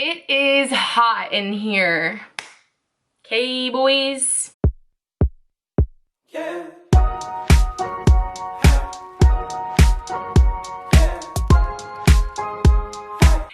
It is hot in here. Okay, boys. Yeah.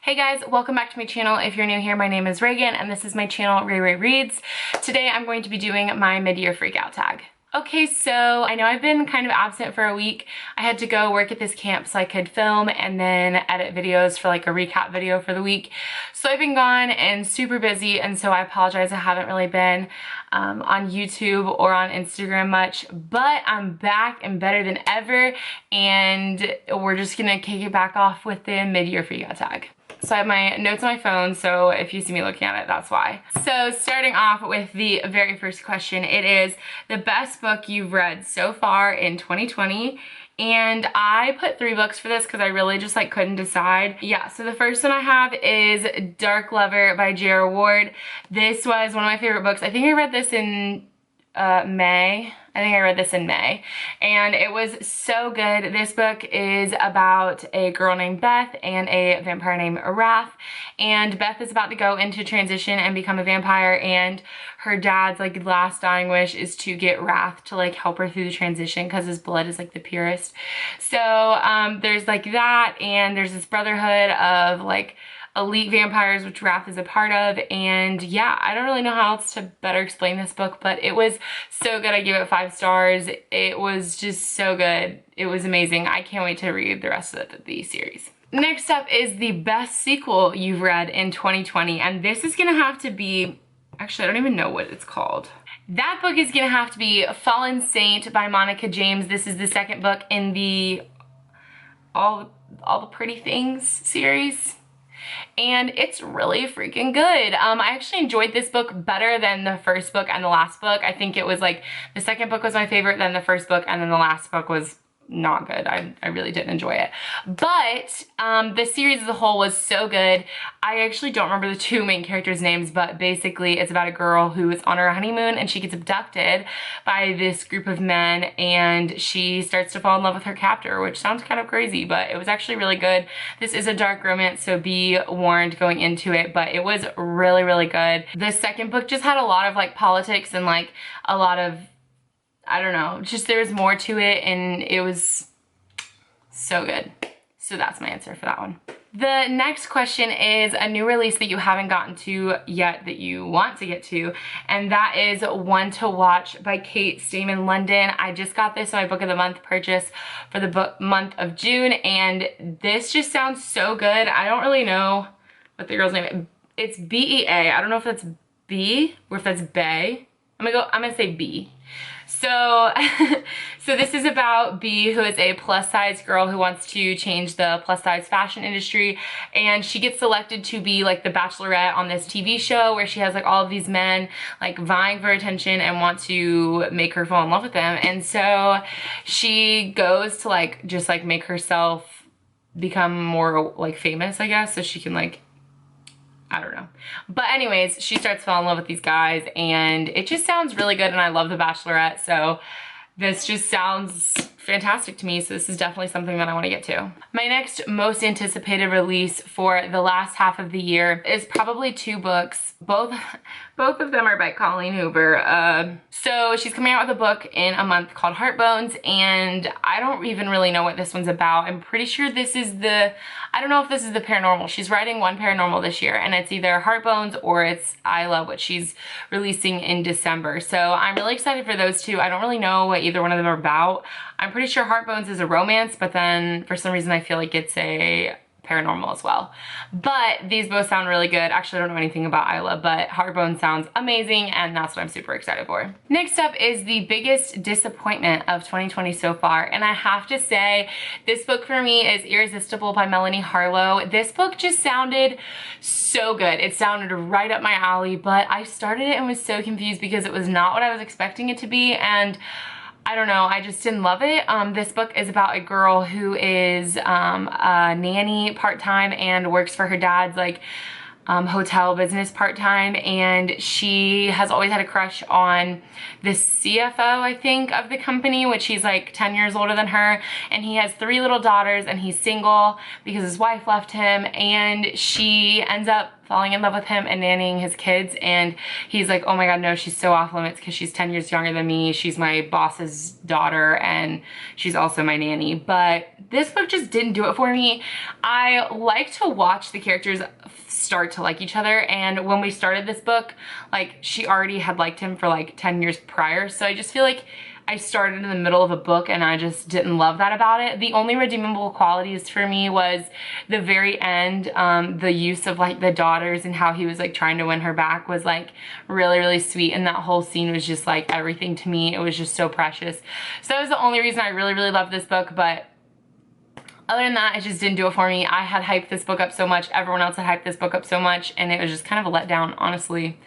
Hey guys, welcome back to my channel. If you're new here, my name is Reagan and this is my channel, Ray Reads. Today I'm going to be doing my mid-year freakout tag. Okay, so I know I've been kind of absent for a week. I had to go work at this camp so I could film and then edit videos for like a recap video for the week. So I've been gone and super busy, and so I apologize I haven't really been on YouTube or on Instagram much, but I'm back and better than ever, and we're just gonna kick it back off with the mid-year freakout tag. So I have my notes on my phone, so if you see me looking at it, that's why. So starting off with the very first question, it is the best book you've read so far in 2020. And I put 3 books for this because I really just like couldn't decide. Yeah, so the first one I have is Dark Lover by J.R. Ward. This was one of my favorite books. I think I read this in May. I think I read this in May, and it was so good. This book is about a girl named Beth and a vampire named Wrath, and Beth is about to go into transition and become a vampire, and her dad's like last dying wish is to get Wrath to like help her through the transition because his blood is like the purest. So there's like that, and there's this brotherhood of like elite vampires, which Wrath is a part of, and yeah, I don't really know how else to better explain this book, but it was so good. I gave it 5 stars. It was just so good. It was amazing. I can't wait to read the rest of the series. Next up is the best sequel you've read in 2020, and this is gonna have to be, actually I don't even know what it's called. That book is gonna have to be Fallen Saint by Monica James. This is the second book in the All the Pretty Things series, and it's really freaking good. I actually enjoyed this book better than the first book and the last book. I think it was like the second book was my favorite, then the first book, and then the last book was not good. I really didn't enjoy it. But the series as a whole was so good. I actually don't remember the 2 main characters' names, but basically it's about a girl who is on her honeymoon and she gets abducted by this group of men, and she starts to fall in love with her captor, which sounds kind of crazy, but it was actually really good. This is a dark romance, so be warned going into it, but it was really, really good. The second book just had a lot of like politics and like a lot of, I don't know, just there's more to it, and it was so good. So that's my answer for that one. The next question is a new release that you haven't gotten to yet that you want to get to, and that is One to Watch by Kate Stayman London. I just got this on my book of the month purchase for the month of June, and this just sounds so good. I don't really know what the girl's name is. It's B-E-A. I don't know if that's B or if that's Bay. I'm gonna say B. So, so this is about Bee, who is a plus size girl who wants to change the plus size fashion industry, and she gets selected to be like the Bachelorette on this TV show where she has like all of these men like vying for attention and want to make her fall in love with them, and so she goes to like just like make herself become more like famous, I guess, so she can like, I don't know. But anyways, she starts falling in love with these guys, and it just sounds really good, and I love The Bachelorette, so this just sounds fantastic to me, so this is definitely something that I want to get to. My next most anticipated release for the last half of the year is probably 2 books. Both of them are by Colleen Hoover. So she's coming out with a book in a month called Heartbones, and I don't even really know what this one's about. I'm pretty sure this is I don't know if this is the paranormal. She's writing one paranormal this year, and it's either Heartbones or it's Isla, which she's releasing in December. So I'm really excited for those 2. I don't really know what either one of them are about. I'm pretty sure Heartbones is a romance, but then for some reason I feel like it's a paranormal as well. But these both sound really good. Actually, I don't know anything about Isla, but Heartbones sounds amazing, and that's what I'm super excited for. Next up is the biggest disappointment of 2020 so far, and I have to say this book for me is Irresistible by Melanie Harlow. This book just sounded so good. It sounded right up my alley, but I started it and was so confused because it was not what I was expecting it to be, and I don't know, I just didn't love it. This book is about a girl who is a nanny part-time and works for her dad's like hotel business part-time, and she has always had a crush on the CFO, I think, of the company, which he's like 10 years older than her, and he has 3 little daughters, and he's single because his wife left him, and she ends up falling in love with him and nannying his kids, and he's like, oh my god, no, she's so off limits because she's 10 years younger than me, she's my boss's daughter, and she's also my nanny. But this book just didn't do it for me. I like to watch the characters start to like each other, and when we started this book, like, she already had liked him for like 10 years prior, so I just feel like I started in the middle of a book and I just didn't love that about it. The only redeemable qualities for me was the very end, the use of like the daughters and how he was like trying to win her back was like really, really sweet, and that whole scene was just like everything to me. It was just so precious. So that was the only reason I really, really loved this book, but other than that, it just didn't do it for me. I had hyped this book up so much, everyone else had hyped this book up so much, and it was just kind of a letdown, honestly.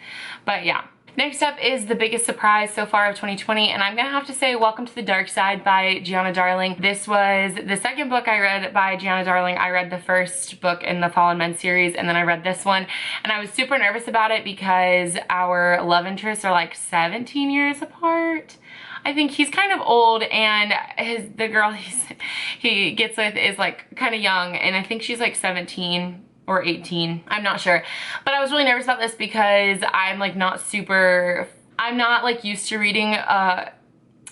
But yeah. Next up is the biggest surprise so far of 2020, and I'm gonna have to say Welcome to the Dark Side by Gianna Darling. This was the second book I read by Gianna Darling. I read the first book in the Fallen Men series, and then I read this one, and I was super nervous about it because our love interests are like 17 years apart. I think he's kind of old, and the girl he gets with is like kind of young, and I think she's like 17 or 18, I'm not sure. But I was really nervous about this because I'm like not like used to reading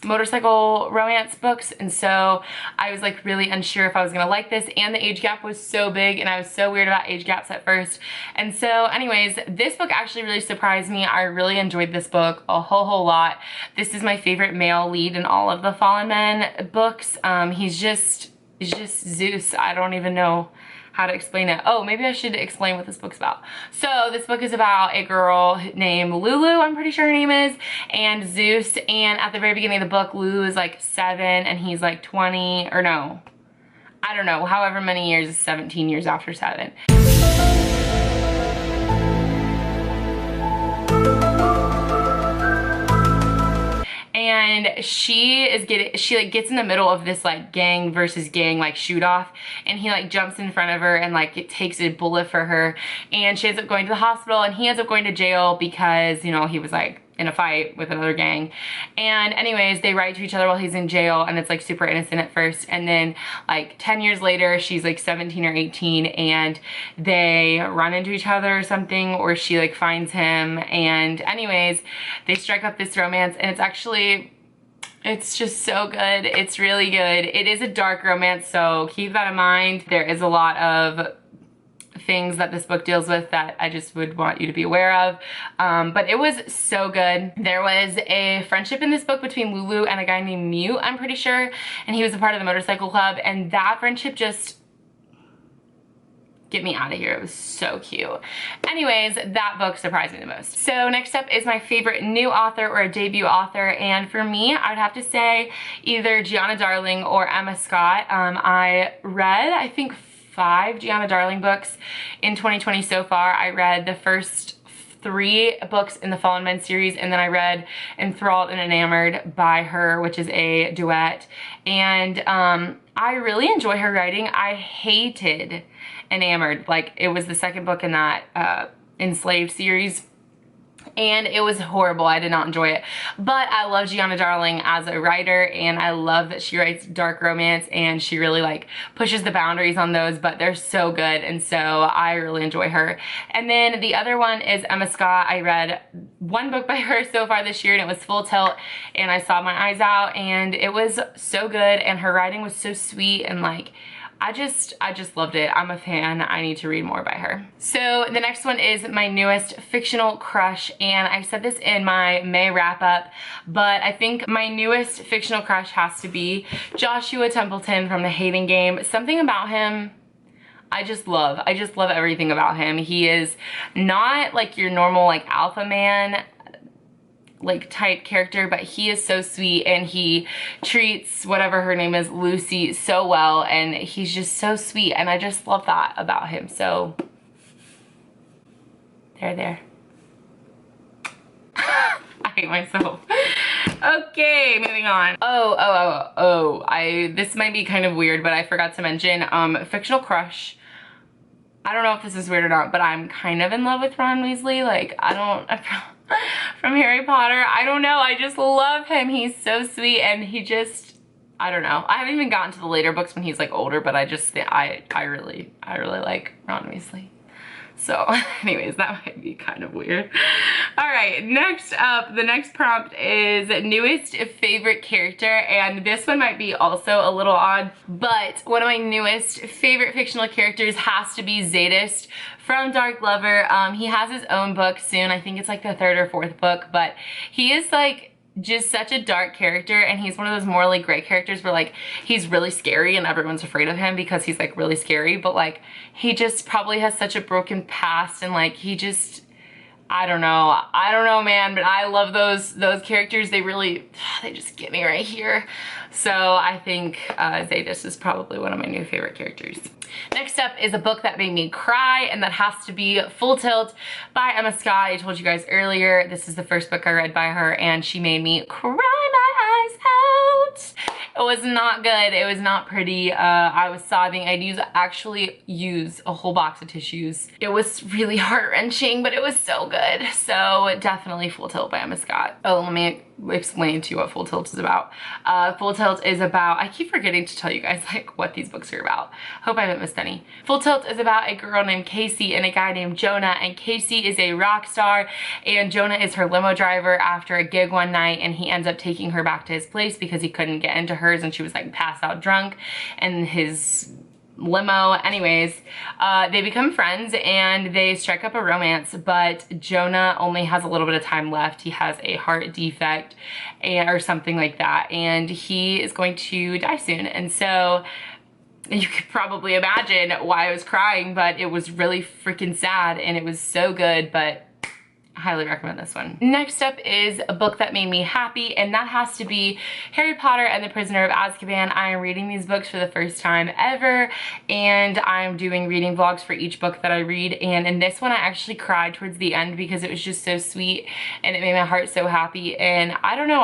motorcycle romance books, and so I was like really unsure if I was gonna like this, and the age gap was so big, and I was so weird about age gaps at first. And so anyways, this book actually really surprised me. I really enjoyed this book a whole lot. This is my favorite male lead in all of the Fallen Men books. He's just Zeus. I don't even know how to explain it. Oh, maybe I should explain what this book's about. So this book is about a girl named Lulu, I'm pretty sure her name is, and Zeus, and at the very beginning of the book, Lulu is like 7 and he's like 20, or no, I don't know, however many years, 17 years after 7. And she like gets in the middle of this like gang versus gang like shoot off, and he like jumps in front of her and like it takes a bullet for her, and she ends up going to the hospital, and he ends up going to jail because, you know, he was like in a fight with another gang. And anyways, they write to each other while he's in jail, and it's like super innocent at first, and then like 10 years later she's like 17 or 18 and they run into each other or something, or she like finds him, and anyways they strike up this romance, and it's just so good. It's really good. It is a dark romance, so keep that in mind. There is a lot of things that this book deals with that I just would want you to be aware of, but it was so good. There was a friendship in this book between Lulu and a guy named Mute, I'm pretty sure, and he was a part of the motorcycle club, and that friendship just get me out of here. It was so cute. Anyways, that book surprised me the most. So next up is my favorite new author or a debut author, and for me, I'd have to say either Gianna Darling or Emma Scott. I read, I think, 5 Gianna Darling books in 2020 so far. I read the first 3 books in the Fallen Men series, and then I read Enthralled and Enamored by her, which is a duet, and I really enjoy her writing. I hated Enamored. Like, it was the second book in that Enslaved series, and it was horrible. I did not enjoy it, but I love Gianna Darling as a writer, and I love that she writes dark romance, and she really like pushes the boundaries on those, but they're so good, and so I really enjoy her. And then the other one is Emma Scott. I read 1 book by her so far this year, and it was Full Tilt, and I saw my eyes out, and it was so good, and her writing was so sweet, and like I just loved it. I'm a fan. I need to read more by her. So the next one is my newest fictional crush, and I said this in my May wrap up, but I think my newest fictional crush has to be Joshua Templeton from The Hating Game. Something about him I just love everything about him. He is not like your normal like alpha man like type character, but he is so sweet, and he treats whatever her name is, Lucy, so well, and he's just so sweet, and I just love that about him. So there. I hate myself. Okay, moving on. This might be kind of weird, but I forgot to mention Fictional Crush. I don't know if this is weird or not, but I'm kind of in love with Ron Weasley. Like, from Harry Potter. I don't know. I just love him. He's so sweet, and he just, I don't know. I haven't even gotten to the later books when he's like older, but I really like Ron Weasley. So anyways, that might be kind of weird. All right, next up, the next prompt is newest favorite character, and this one might be also a little odd, but one of my newest favorite fictional characters has to be Zadist from Dark Lover. He has his own book soon. I think it's like the third or fourth book, but he is like just such a dark character, and he's one of those morally gray characters where like he's really scary and everyone's afraid of him because he's like really scary, but like he just probably has such a broken past, and like he just, I don't know, man, but I love those characters. They just get me right here. So I think Zadis is probably one of my new favorite characters. Next up is a book that made me cry, and that has to be Full Tilt by Emma Scott. I told you guys earlier, this is the first book I read by her, and she made me cry my eyes out. It was not good. It was not pretty. I was sobbing. Actually use a whole box of tissues. It was really heart-wrenching, but it was so good. So definitely Full Tilt by Emma Scott. Oh, let me explain to you what Full Tilt is about. Full Tilt is about, I keep forgetting to tell you guys like what these books are about. Hope I haven't missed any. Full Tilt is about a girl named Casey and a guy named Jonah, and Casey is a rock star and Jonah is her limo driver after a gig one night, and he ends up taking her back to his place because he couldn't get into hers and she was like passed out drunk in his limo. Anyways, they become friends and they strike up a romance, but Jonah only has a little bit of time left. He has a heart defect or something like that, and he is going to die soon. And so you could probably imagine why I was crying, but it was really freaking sad and it was so good, but I highly recommend this one. Next up is a book that made me happy, and that has to be Harry Potter and the Prisoner of Azkaban. I am reading these books for the first time ever, and I'm doing reading vlogs for each book that I read, and in this one I actually cried towards the end because it was just so sweet and it made my heart so happy. And I don't know,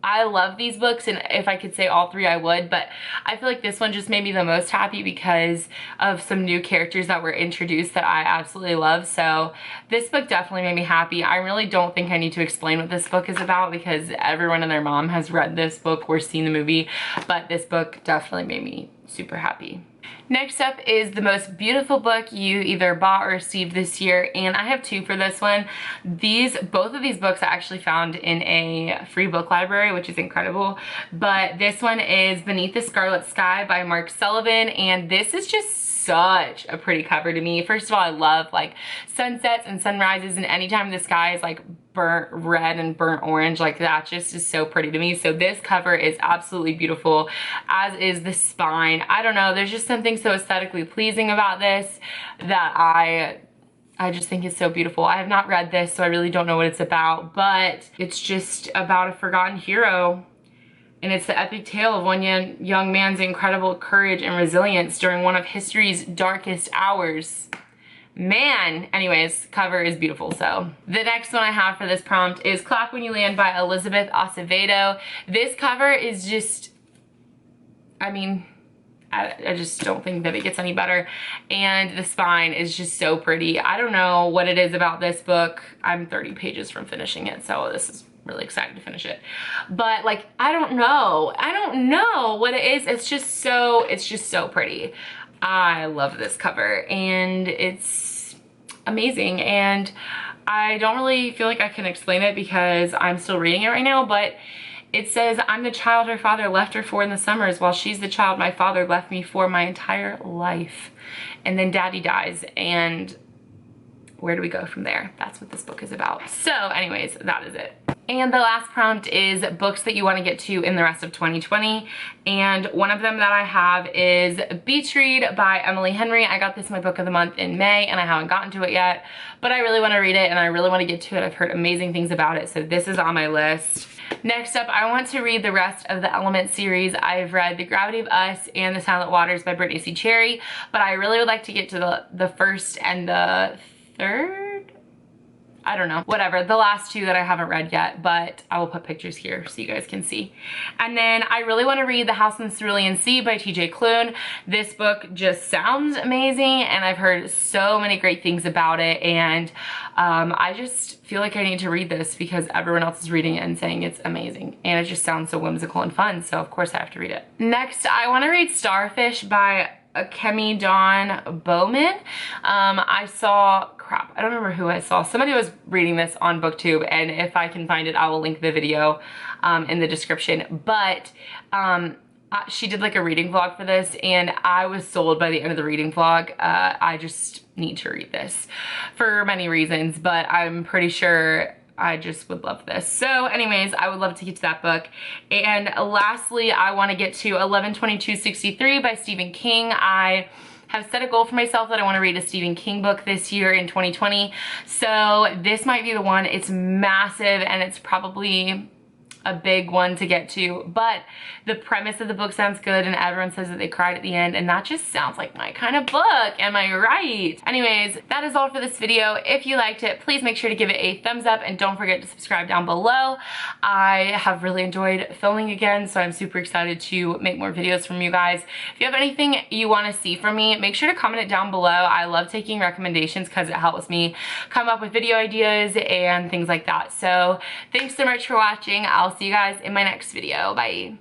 I love these books, and if I could say all three I would, but I feel like this one just made me the most happy because of some new characters that were introduced that I absolutely love. So this book definitely made me happy. I really don't think I need to explain what this book is about because everyone and their mom has read this book or seen the movie, but this book definitely made me super happy. Next up is the most beautiful book you either bought or received this year, and I have two for this one. Both of these books I actually found in a free book library, which is incredible, but this one is Beneath the Scarlet Sky by Mark Sullivan, and this is just such a pretty cover to me. First of all, I love like sunsets and sunrises, and anytime the sky is like burnt red and burnt orange, like that just is so pretty to me. So this cover is absolutely beautiful, as is the spine. I don't know, there's just something so aesthetically pleasing about this that I just think it's so beautiful. I have not read this, so I really don't know what it's about, but it's just about a forgotten hero. And it's the epic tale of one young man's incredible courage and resilience during one of history's darkest hours. Man, anyways, cover is beautiful. So the next one I have for this prompt is Clap When You Land by Elizabeth Acevedo. This cover is just, I mean, I just don't think that it gets any better, and the spine is just so pretty. I don't know what it is about this book. I'm 30 pages from finishing it, so this is really excited to finish it, but like I don't know what it is. It's just so pretty. I love this cover and it's amazing, and I don't really feel like I can explain it because I'm still reading it right now, but it says, I'm the child her father left her for in the summers, while she's the child my father left me for my entire life. And then daddy dies, and where do we go from there? That's what this book is about. So anyways, that is it. And the last prompt is books that you want to get to in the rest of 2020. And one of them that I have is Beach Read by Emily Henry. I got this my book of the month in May and I haven't gotten to it yet, but I really want to read it and I really want to get to it. I've heard amazing things about it, so this is on my list. Next up, I want to read the rest of the Element series. I've read The Gravity of Us and The Silent Waters by Brittany C. Cherry, but I really would like to get to the first and the third? I don't know, whatever, the last two that I haven't read yet, but I will put pictures here so you guys can see. And then I really want to read The House in the Cerulean Sea by TJ Klune. This book just sounds amazing and I've heard so many great things about it, and I just feel like I need to read this because everyone else is reading it and saying it's amazing, and it just sounds so whimsical and fun, so of course I have to read it. Next, I want to read Starfish by Kemi Dawn Bowman. I saw, crap, I don't remember who I saw. Somebody was reading this on BookTube, and if I can find it, I will link the video in the description. But she did like a reading vlog for this, and I was sold by the end of the reading vlog. I just need to read this for many reasons, but I'm pretty sure I just would love this. So anyways, I would love to get to that book. And lastly, I want to get to 11/22/63 by Stephen King. I have set a goal for myself that I want to read a Stephen King book this year in 2020. So this might be the one. It's massive, and it's probably a big one to get to, but the premise of the book sounds good, and everyone says that they cried at the end, and that just sounds like my kind of book. Am I right? Anyways, that is all for this video. If you liked it, please make sure to give it a thumbs up, and don't forget to subscribe down below. I have really enjoyed filming again, so I'm super excited to make more videos from you guys. If you have anything you want to see from me, make sure to comment it down below. I love taking recommendations because it helps me come up with video ideas and things like that. So thanks so much for watching. I'll see you guys in my next video. Bye.